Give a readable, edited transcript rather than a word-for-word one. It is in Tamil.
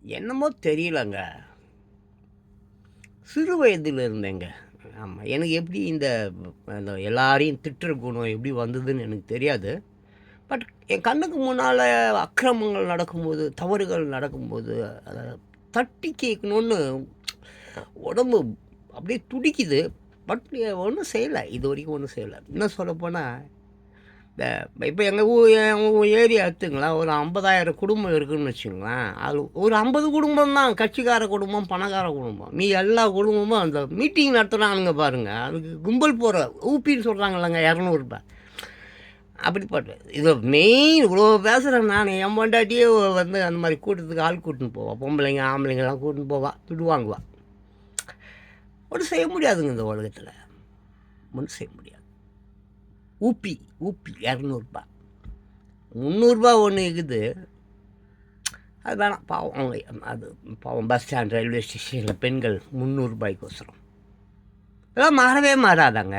என்னமோ தெரியலங்க. சிறு வயதில இருந்தேங்க. ஆமா. எனக்கு எப்படி அந்த எல்லாரையும் திட்டுற குணம் எப்படி வந்ததுன்னு எனக்கு தெரியாது. பட் என் கண்ணுக்கு முன்னால அக்கிரமங்கள் நடக்கும்போது, தவறுகள் நடக்கும்போது, அத தட்டி கேட்கணுன்னு உடம்பு அப்படியே துடிக்குது. பட் ஒண்ணும் செய்யல. இதுவரைக்கும் ஒண்ணும் செய்யல. இன்னும் சொல்லப்போனா, இந்த இப்ப என் ஏரியா எடுத்துங்களேன், ஒரு 50,000 குடும்பம் இருக்குன்னு வச்சுக்கங்களேன். அது ஒரு 50 குடும்பம் தான் கட்சிக்கார குடும்பம், பணக்கார குடும்பம். மீதி எல்லா குடும்பமும் அந்த மீட்டிங் நடத்துறானுங்க பாருங்க, அதுக்கு கும்பல் போற ஊப்பின்னு சொல்றாங்கல்லங்க ரூ. 200. அப்படிப்பட்ட இது மெயின் இவ்வளோ பேசுகிறேன் நான். என் பொண்டாட்டியே வந்து அந்த மாதிரி கூட்டத்துக்கு ஆள் கூட்டின்னு போவா. பொம்பளைங்க, ஆம்பளைங்கலாம் கூட்டின்னு போவா. துட்டு வாங்குவா. ஒன்றும் செய்ய முடியாதுங்க இந்த உலகத்தில். ஒன்றும் செய்ய முடியாது. ஊப்பி ஊப்பி ரூ. 200. ரூ. 300 ஒன்று இருக்குது. அது வேணாம் பாவம். அவங்க அது பாவம் பஸ் ஸ்டாண்ட், ரயில்வே ஸ்டேஷனில் பெண்கள் ரூ. 300 அதெல்லாம் மாறவே மாறாதாங்க.